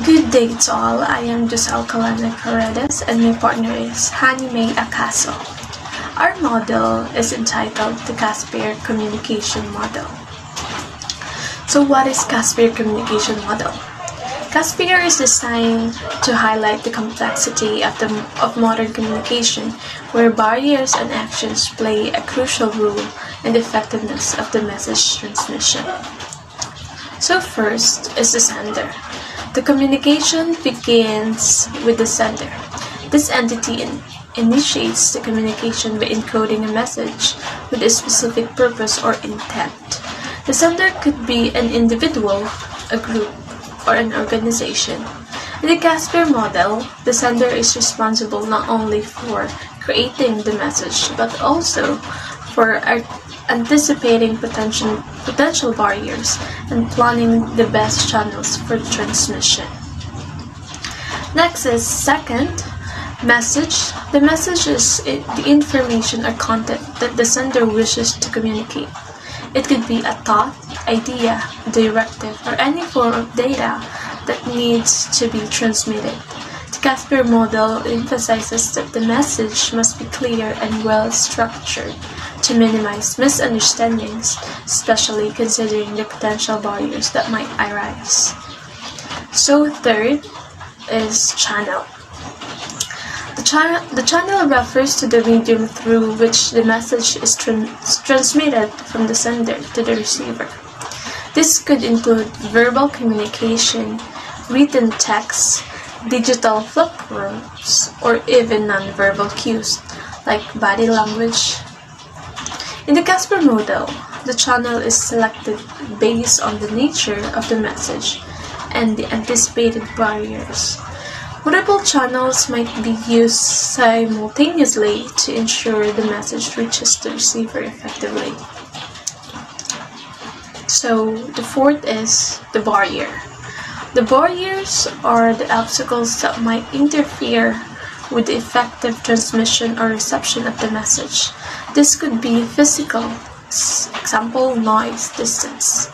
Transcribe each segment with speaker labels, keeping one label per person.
Speaker 1: Good day to all. I am Giselle Calana Paredes and my partner is Hani May Acaso. Our model is entitled the CasPare Communication Model. So what is CasPare Communication Model? CasPare is designed to highlight the complexity of modern communication, where barriers and actions play a crucial role in the effectiveness of the message transmission. So first is the sender. The communication begins with the sender. This entity initiates the communication by encoding a message with a specific purpose or intent. The sender could be an individual, a group, or an organization. In the CasPare model, the sender is responsible not only for creating the message but also for anticipating potential barriers and planning the best channels for transmission. Next is second, message. The message is the information or content that the sender wishes to communicate. It could be a thought, idea, directive, or any form of data that needs to be transmitted. The CasPare model emphasizes that the message must be clear and well structured to minimize misunderstandings, especially considering the potential barriers that might arise. So third is channel. The channel refers to the medium through which the message is transmitted from the sender to the receiver. This could include verbal communication, written text, digital platforms, or even non-verbal cues like body language. In the CasPare model, the channel is selected based on the nature of the message and the anticipated barriers. Multiple channels might be used simultaneously to ensure the message reaches the receiver effectively. So the fourth is the barrier. The barriers are the obstacles that might interfere with the effective transmission or reception of the message. This could be physical, example noise, distance,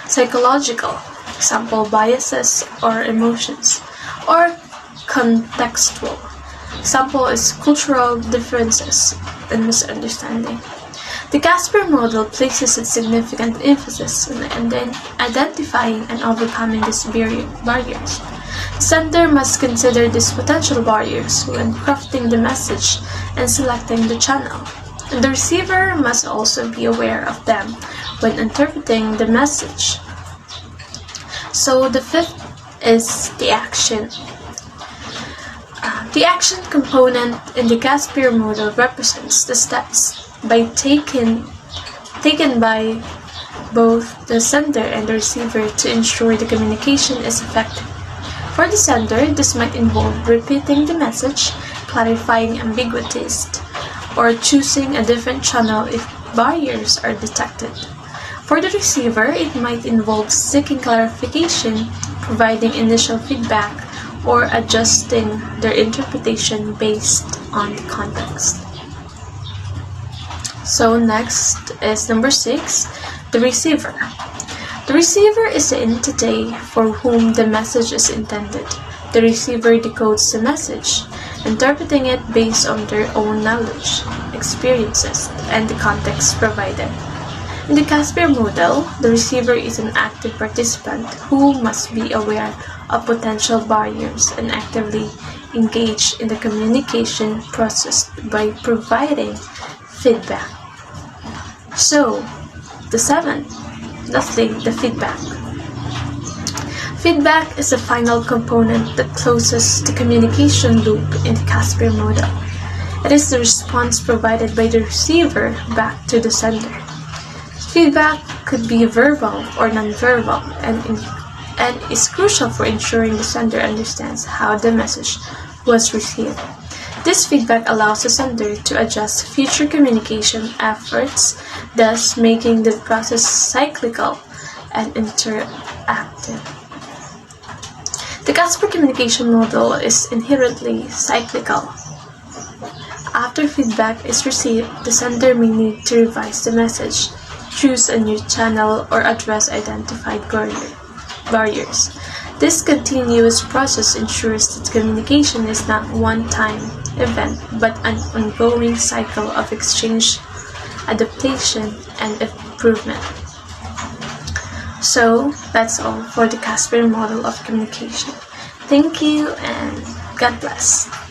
Speaker 1: psychological, example biases or emotions, or contextual, example is cultural differences and misunderstanding. The CasPare model places a significant emphasis on identifying and overcoming these barriers. The sender must consider these potential barriers when crafting the message and selecting the channel, and the receiver must also be aware of them when interpreting the message. So the fifth is the action. The action component in the CasPare model represents the steps taken by both the sender and the receiver to ensure the communication is effective. For the sender, this might involve repeating the message, clarifying ambiguities, or choosing a different channel if barriers are detected. For the receiver, it might involve seeking clarification, providing initial feedback, or adjusting their interpretation based on the context. So next is number 6, the receiver. The receiver is the entity for whom the message is intended. The receiver decodes the message, interpreting it based on their own knowledge, experiences, and the context provided. In the CasPare model, the receiver is an active participant who must be aware of potential barriers and actively engage in the communication process by providing feedback. So, the seventh, lastly, the feedback. Feedback is the final component that closes the communication loop in the CasPare model. It is the response provided by the receiver back to the sender. Feedback could be verbal or nonverbal and is crucial for ensuring the sender understands how the message was received. This feedback allows the sender to adjust future communication efforts, thus making the process cyclical and interactive. The CasPare communication model is inherently cyclical. After feedback is received, the sender may need to revise the message, choose a new channel, or address identified barriers. This continuous process ensures that communication is not a one-time event but an ongoing cycle of exchange, adaptation, and improvement. So that's all for the CasPare model of communication. Thank you and God bless.